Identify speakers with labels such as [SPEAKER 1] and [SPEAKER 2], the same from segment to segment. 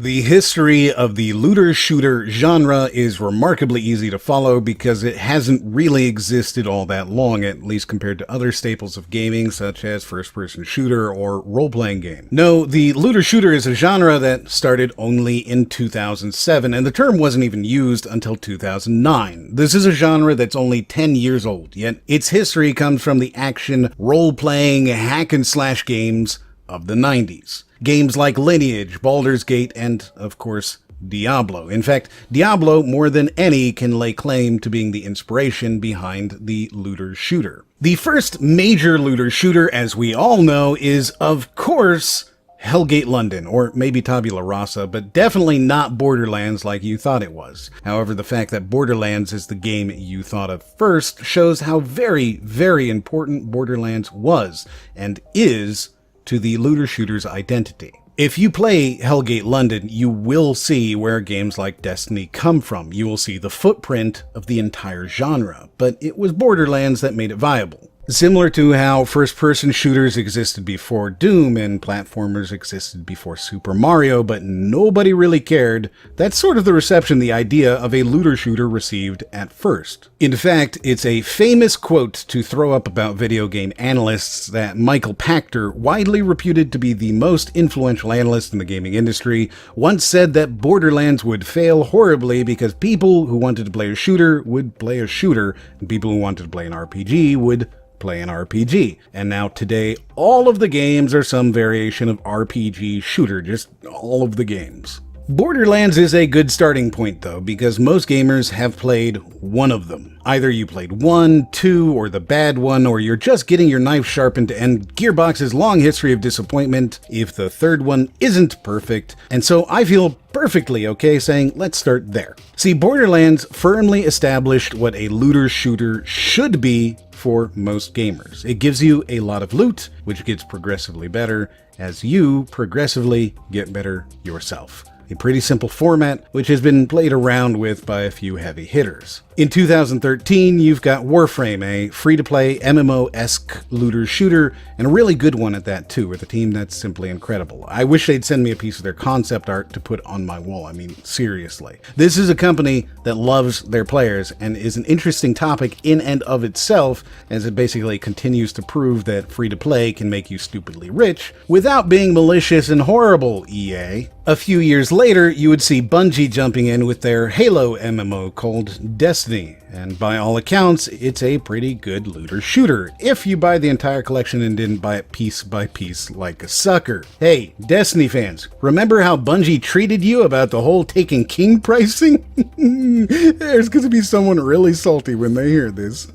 [SPEAKER 1] The history of the looter-shooter genre is remarkably easy to follow because it hasn't really existed all that long, at least compared to other staples of gaming such as first-person shooter or role-playing game. No, the looter-shooter is a genre that started only in 2007, and the term wasn't even used until 2009. This is a genre that's only 10 years old, yet its history comes from the action, role-playing, hack-and-slash games of the 90s. Games like Lineage, Baldur's Gate, and, of course, Diablo. In fact, Diablo, more than any, can lay claim to being the inspiration behind the looter-shooter. The first major looter-shooter, as we all know, is, of course, Hellgate London, or maybe Tabula Rasa, but definitely not Borderlands like you thought it was. However, the fact that Borderlands is the game you thought of first shows how very, very important Borderlands was, and is, to the looter-shooter's identity. If you play Hellgate London, you will see where games like Destiny come from. You will see the footprint of the entire genre, but it was Borderlands that made it viable. Similar to how first-person shooters existed before Doom and platformers existed before Super Mario, but nobody really cared, that's sort of the reception the idea of a looter-shooter received at first. In fact, it's a famous quote to throw up about video game analysts that Michael Pachter, widely reputed to be the most influential analyst in the gaming industry, once said that Borderlands would fail horribly because people who wanted to play a shooter would play a shooter, and people who wanted to play an RPG would play an RPG. And now today, all of the games are some variation of RPG shooter, just all of the games. Borderlands is a good starting point though, because most gamers have played one of them. Either you played 1, 2, or the bad one, or you're just getting your knife sharpened to end Gearbox's long history of disappointment if the third one isn't perfect, and so I feel perfectly okay saying let's start there. See, Borderlands firmly established what a looter-shooter should be for most gamers. It gives you a lot of loot, which gets progressively better as you progressively get better yourself. A pretty simple format, which has been played around with by a few heavy hitters. In 2013, you've got Warframe, a free-to-play MMO-esque looter-shooter, and a really good one at that too, with a team that's simply incredible. I wish they'd send me a piece of their concept art to put on my wall, I mean, seriously. This is a company that loves their players, and is an interesting topic in and of itself, as it basically continues to prove that free-to-play can make you stupidly rich, without being malicious and horrible, EA. A few years later, you would see Bungie jumping in with their Halo MMO called Destiny, and by all accounts, it's a pretty good looter-shooter, if you buy the entire collection and didn't buy it piece by piece like a sucker. Hey, Destiny fans, remember how Bungie treated you about the whole Taken King pricing? There's gonna be someone really salty when they hear this.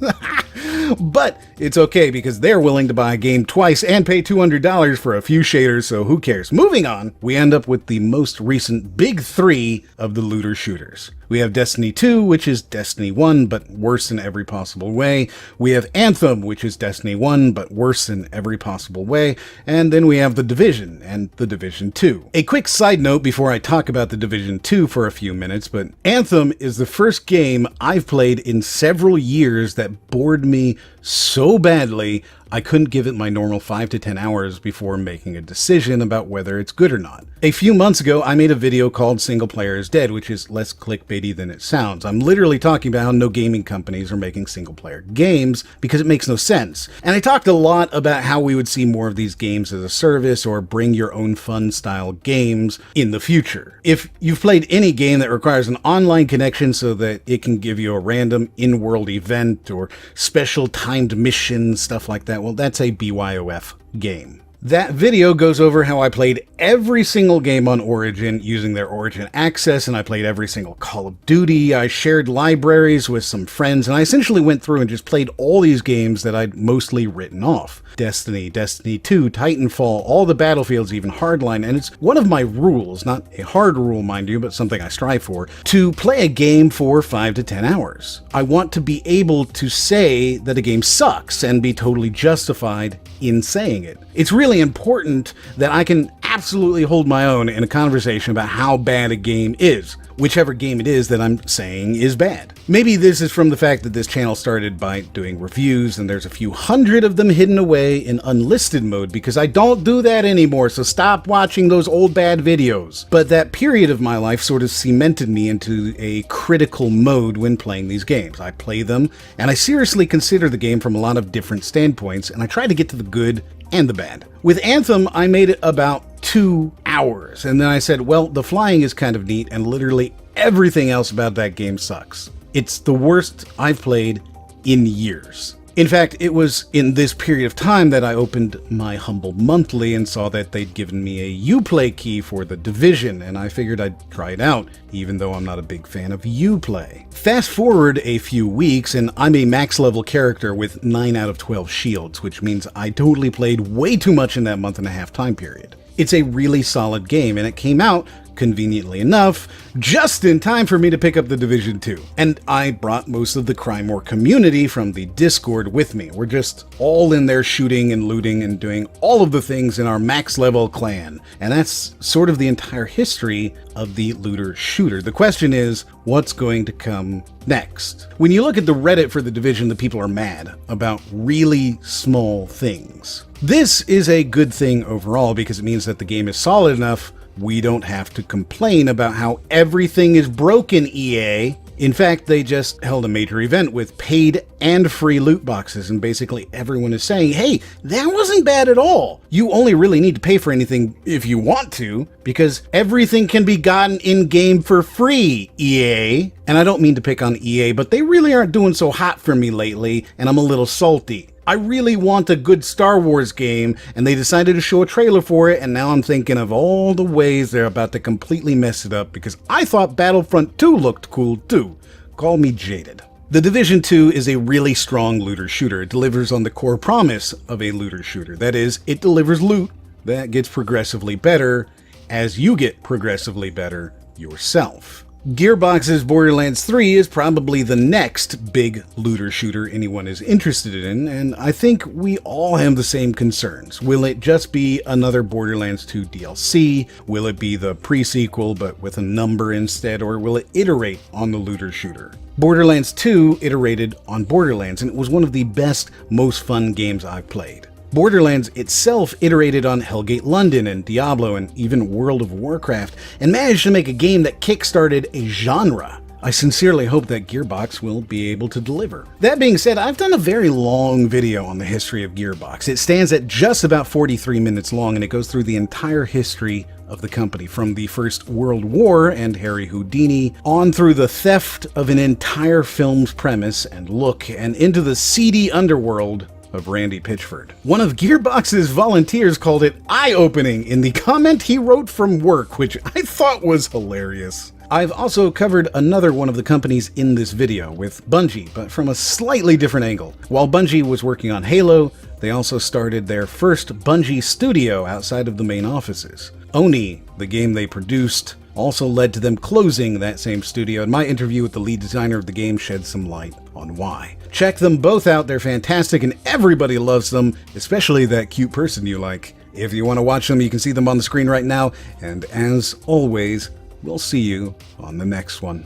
[SPEAKER 1] But it's okay because they're willing to buy a game twice and pay $200 for a few shaders, so who cares? Moving on, we end up with the most recent big three of the looter shooters. We have Destiny 2, which is Destiny 1, but worse in every possible way. We have Anthem, which is Destiny 1, but worse in every possible way. And then we have The Division and The Division 2. A quick side note before I talk about The Division 2 for a few minutes, but Anthem is the first game I've played in several years that bored me so badly I couldn't give it my normal 5 to 10 hours before making a decision about whether it's good or not. A few months ago, I made a video called Single Player is Dead, which is less clickbaity than it sounds. I'm literally talking about how no gaming companies are making single player games because it makes no sense. And I talked a lot about how we would see more of these games as a service or bring your own fun style games in the future. If you've played any game that requires an online connection so that it can give you a random in-world event or special timed mission, stuff like that, well, that's a BYOF game. That video goes over how I played every single game on Origin using their Origin access, and I played every single Call of Duty. I shared libraries with some friends, and I essentially went through and just played all these games that I'd mostly written off. Destiny, Destiny 2, Titanfall, all the Battlefields, even Hardline, and it's one of my rules, not a hard rule mind you, but something I strive for, to play a game for 5 to 10 hours. I want to be able to say that a game sucks and be totally justified in saying it. It's really important that I can absolutely hold my own in a conversation about how bad a game is, whichever game it is that I'm saying is bad. Maybe this is from the fact that this channel started by doing reviews and there's a few hundred of them hidden away in unlisted mode because I don't do that anymore, so stop watching those old bad videos. But that period of my life sort of cemented me into a critical mode when playing these games. I play them and I seriously consider the game from a lot of different standpoints, and I try to get to the good and the bad. With Anthem, I made it about 2 hours, and then I said, well, the flying is kind of neat, and literally everything else about that game sucks. It's the worst I've played in years. In fact, it was in this period of time that I opened my Humble Monthly and saw that they'd given me a Uplay key for The Division, and I figured I'd try it out, even though I'm not a big fan of Uplay. Fast forward a few weeks, and I'm a max level character with 9 out of 12 shields, which means I totally played way too much in that month-and-a-half time period. It's a really solid game, and it came out, conveniently enough, just in time for me to pick up The Division 2. And I brought most of the Crime War community from the Discord with me. We're just all in there shooting and looting and doing all of the things in our max level clan. And that's sort of the entire history of the looter shooter. The question is, what's going to come next? When you look at the Reddit for The Division, the people are mad about really small things. This is a good thing overall because it means that the game is solid enough we don't have to complain about how everything is broken, EA. In fact, they just held a major event with paid and free loot boxes, and basically everyone is saying, hey, that wasn't bad at all. You only really need to pay for anything if you want to, because everything can be gotten in-game for free, EA. And I don't mean to pick on EA, but they really aren't doing so hot for me lately, and I'm a little salty. I really want a good Star Wars game, and they decided to show a trailer for it, and now I'm thinking of all the ways they're about to completely mess it up because I thought Battlefront 2 looked cool too. Call me jaded. The Division 2 is a really strong looter shooter. It delivers on the core promise of a looter shooter. That is, it delivers loot that gets progressively better as you get progressively better yourself. Gearbox's Borderlands 3 is probably the next big looter shooter anyone is interested in, and I think we all have the same concerns. Will it just be another Borderlands 2 DLC? Will it be the pre-sequel but with a number instead, or will it iterate on the looter shooter? Borderlands 2 iterated on Borderlands, and it was one of the best, most fun games I've played. Borderlands itself iterated on Hellgate London and Diablo and even World of Warcraft, and managed to make a game that kickstarted a genre. I sincerely hope that Gearbox will be able to deliver. That being said, I've done a very long video on the history of Gearbox. It stands at just about 43 minutes long, and it goes through the entire history of the company, from the First World War and Harry Houdini, on through the theft of an entire film's premise and look, and into the seedy underworld of Randy Pitchford. One of Gearbox's volunteers called it eye-opening in the comment he wrote from work, which I thought was hilarious. I've also covered another one of the companies in this video with Bungie, but from a slightly different angle. While Bungie was working on Halo, they also started their first Bungie studio outside of the main offices. Oni, the game they produced, also led to them closing that same studio, and my interview with the lead designer of the game shed some light on why. Check them both out, they're fantastic and everybody loves them, especially that cute person you like. If you want to watch them, you can see them on the screen right now, and as always, we'll see you on the next one.